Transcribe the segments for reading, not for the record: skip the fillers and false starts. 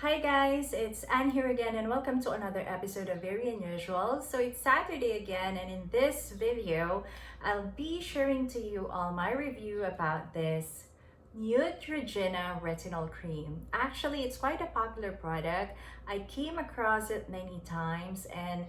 Hi guys, it's Anne here again and welcome to another episode of Very Unusual. So it's Saturday again, and in this video, I'll be sharing to you all my review about this Neutrogena Retinol Cream. Actually, it's quite a popular product. I came across it many times and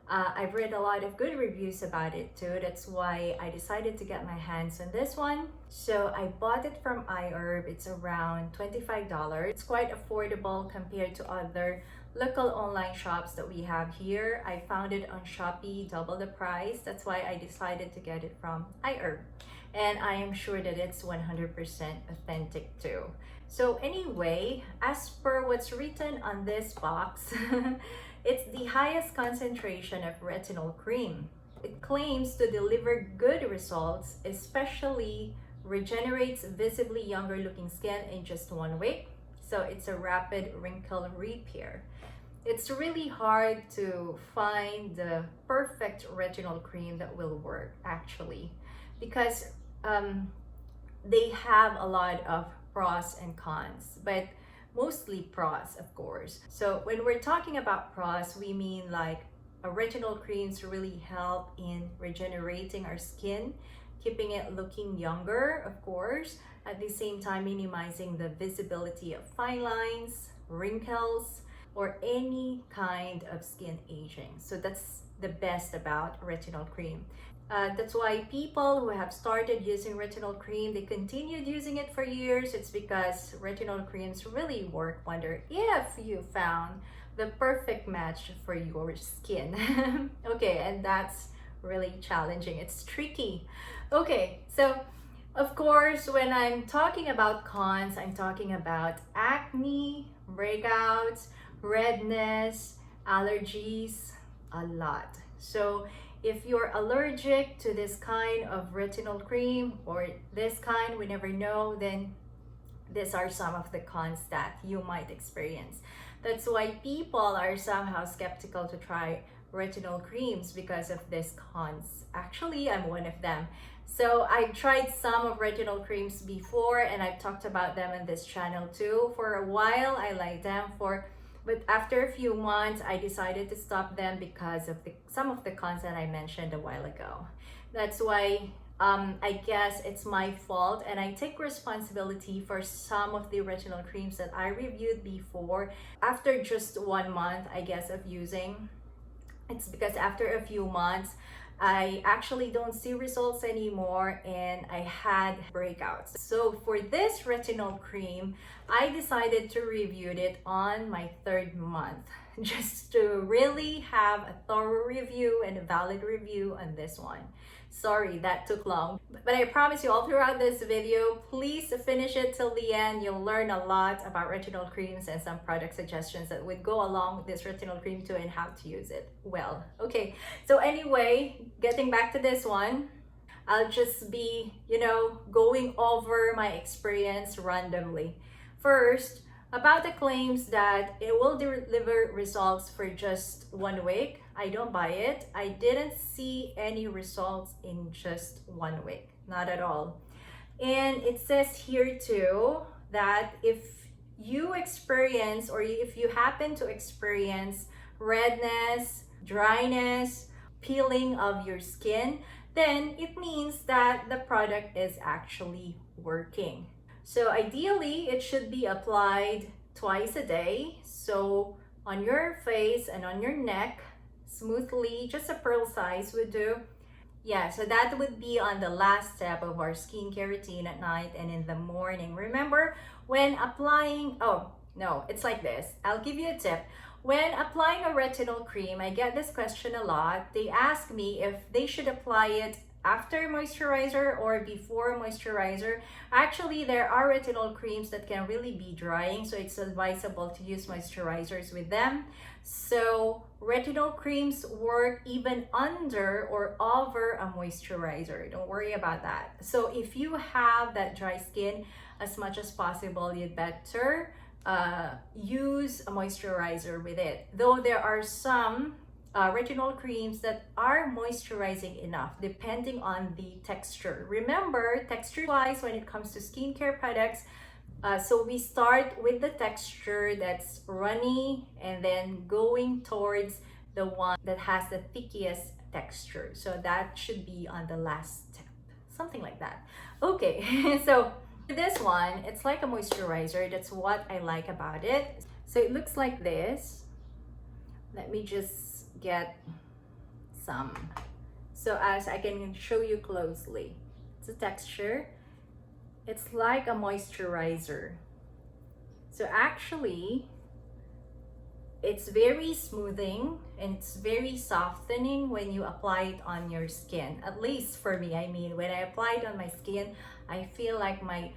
I've read a lot of good reviews about it too. That's why I decided to get my hands on this one. So I bought it from iHerb. It's around $25. It's quite affordable compared to other local online shops that we have here. I found it on Shopee, double the price. That's why I decided to get it from iHerb. And I am sure that it's 100% authentic too. So anyway, as per what's written on this box, it's the highest concentration of retinol cream. It claims to deliver good results, especially regenerates visibly younger looking skin in just 1 week. So it's a rapid wrinkle repair. It's really hard to find the perfect retinol cream that will work actually, because they have a lot of pros and cons, but mostly pros, of course. So when we're talking about pros, we mean like retinol creams really help in regenerating our skin, keeping it looking younger, of course, at the same time minimizing the visibility of fine lines, wrinkles, or any kind of skin aging. So that's the best about retinol cream. That's why people who have started using retinol cream, they continued using it for years. It's because retinol creams really work wonder if you found the perfect match for your skin. Okay, and that's really challenging. It's tricky. Okay, so of course, when I'm talking about cons, I'm talking about acne, breakouts, redness, allergies, a lot. So if you're allergic to this kind of retinol cream or this kind, we never know, then these are some of the cons that you might experience. That's why people are somehow skeptical to try retinol creams because of these cons. Actually, I'm one of them. So I've tried some of retinol creams before and I've talked about them on this channel too. For a while, I liked them but after a few months, I decided to stop them because of some of the cons that I mentioned a while ago. That's why I guess it's my fault, and I take responsibility for some of the retinol creams that I reviewed before. After just 1 month, I guess, of using, it's because after a few months, I actually don't see results anymore and I had breakouts. So for this retinol cream, I decided to review it on my 3rd month just to really have a thorough review and a valid review on this one. Sorry that took long, but I promise you all throughout this video, please finish it till the end. You'll learn a lot about retinol creams and some product suggestions that would go along with this retinol cream too and how to use it well. Okay, so anyway, getting back to this one, I'll just be, going over my experience randomly. First, about the claims that it will deliver results for just 1 week. I don't buy it. I didn't see any results in just 1 week, not at all. And it says here too that if you experience or if you happen to experience redness, dryness, peeling of your skin, then it means that the product is actually working. So ideally, it should be applied twice a day. So on your face and on your neck, smoothly, just a pearl size would do. Yeah, so that would be on the last step of our skincare routine at night and in the morning. Remember, when applying, it's like this. I'll give you a tip. When applying a retinol cream, I get this question a lot. They ask me if they should apply it after moisturizer or before moisturizer. Actually, there are retinol creams that can really be drying, so it's advisable to use moisturizers with them. So retinol creams work even under or over a moisturizer. Don't worry about that. So if you have that dry skin, as much as possible, you'd better use a moisturizer with it. Though there are some retinol creams that are moisturizing enough depending on the texture. Remember, texture wise, when it comes to skincare products, So we start with the texture that's runny and then going towards the one that has the thickest texture. So that should be on the last step, something like that. Okay, so this one, it's like a moisturizer. That's what I like about it. So it looks like this. Let me just get some. So as I can show you closely, it's a texture. It's like a moisturizer. So actually, it's very smoothing and it's very softening when you apply it on your skin. At least for me, I mean, when I apply it on my skin, I feel like my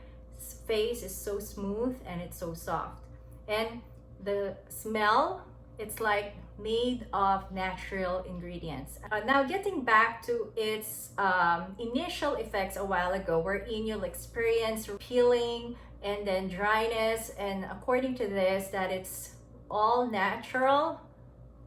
face is so smooth and it's so soft. And the smell, it's like made of natural ingredients. Now getting back to its initial effects a while ago, wherein you'll experience peeling and then dryness, and according to this that it's all natural,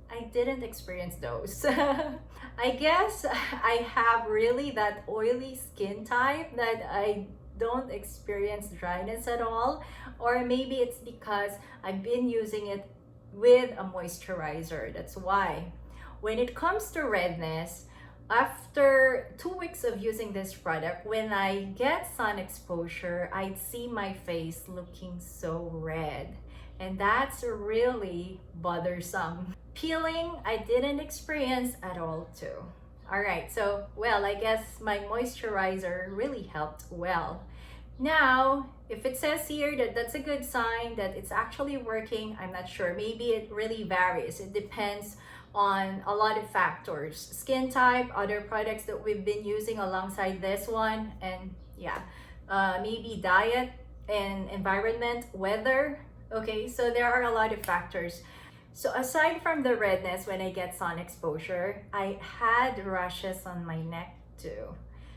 I didn't experience those. I guess I have really that oily skin type that I don't experience dryness at all, or maybe it's because I've been using it with a moisturizer. That's why. When it comes to redness, after 2 weeks of using this product, when I get sun exposure, I'd see my face looking so red, and that's really bothersome. Peeling, I didn't experience at all too. All right, so well, I guess my moisturizer really helped well. Now, if it says here that that's a good sign that it's actually working, I'm not sure. Maybe it really varies. It depends on a lot of factors. Skin type, other products that we've been using alongside this one, and yeah, maybe diet and environment, weather. Okay, so there are a lot of factors. So aside from the redness when I get sun exposure, I had rashes on my neck too.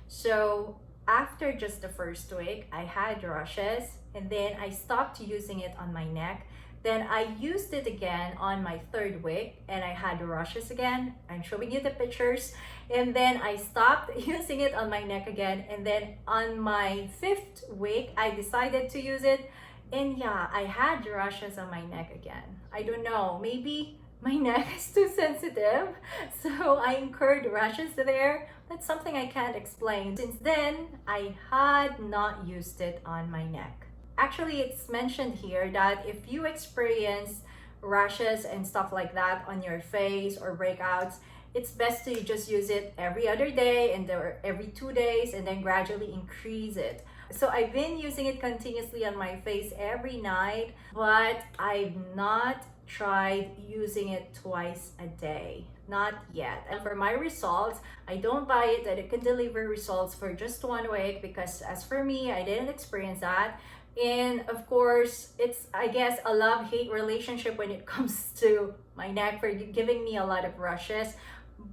So after just the first week, I had rashes, and then I stopped using it on my neck. Then I used it again on my third week and I had rashes again. I'm showing you the pictures. And then I stopped using it on my neck again. And then on my fifth week, I decided to use it. And yeah, I had rashes on my neck again. I don't know, maybe my neck is too sensitive, so I incurred rashes there. That's something I can't explain. Since then, I had not used it on my neck. Actually, it's mentioned here that if you experience rashes and stuff like that on your face or breakouts, it's best to just use it every other day and every 2 days, and then gradually increase it. So I've been using it continuously on my face every night, but I've not tried using it twice a day. Not yet. And for my results, I don't buy it that it can deliver results for just 1 week, because as for me, I didn't experience that. And of course, it's, I guess, a love-hate relationship when it comes to my neck for giving me a lot of rashes.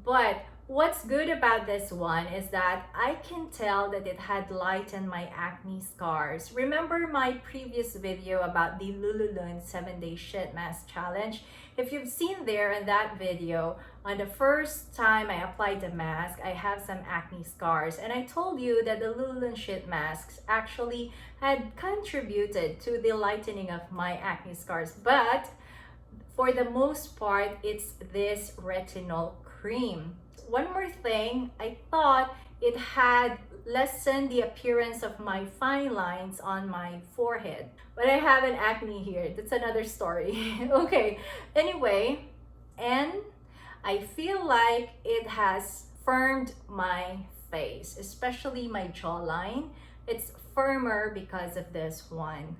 But what's good about this one is that I can tell that it had lightened my acne scars. Remember my previous video about the Lululun 7-day sheet mask challenge? If you've seen there in that video, on the first time I applied the mask, I have some acne scars. And I told you that the Lululun sheet masks actually had contributed to the lightening of my acne scars. But for the most part, it's this retinol cream. One more thing, I thought it had lessened the appearance of my fine lines on my forehead, but I have an acne here. That's another story. Okay, anyway, and I feel like it has firmed my face, especially my jawline. It's firmer because of this one.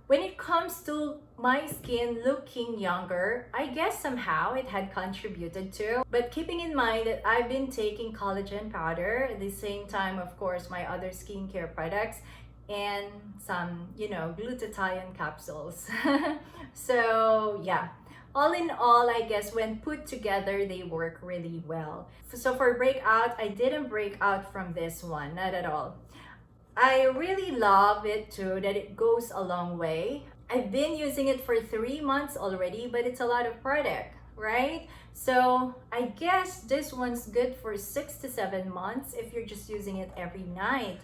When it comes to my skin looking younger, I guess somehow it had contributed to. But keeping in mind that I've been taking collagen powder at the same time, of course, my other skincare products and some, glutathione capsules. So yeah, all in all, I guess when put together, they work really well. So for breakout, I didn't break out from this one, not at all. I really love it too, that it goes a long way. I've been using it for 3 months already, but it's a lot of product, right? So I guess this one's good for 6 to 7 months if you're just using it every night.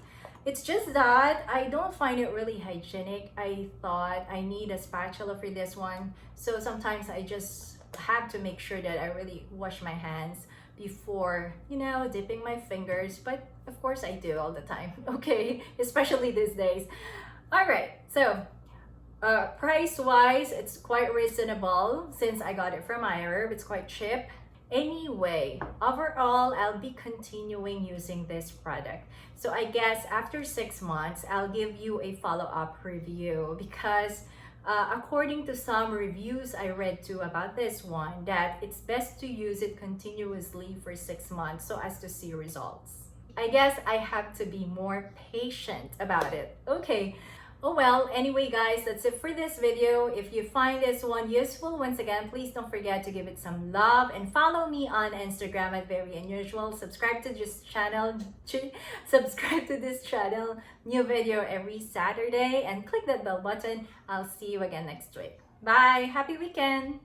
It's just that I don't find it really hygienic. I thought I need a spatula for this one. So sometimes I just have to make sure that I really wash my hands before, dipping my fingers. But of course I do all the time, okay? Especially these days. All right, so price wise, it's quite reasonable since I got it from iHerb. It's quite cheap. Anyway, overall, I'll be continuing using this product. So I guess after 6 months, I'll give you a follow-up review because according to some reviews I read too about this one, that it's best to use it continuously for 6 months so as to see results. I guess I have to be more patient about it. Okay. Oh well, anyway guys, that's it for this video. If you find this one useful, once again, please don't forget to give it some love and follow me on Instagram at Very Unusual. Subscribe to this channel, new video every Saturday, and click that bell button. I'll see you again next week. Bye, happy weekend.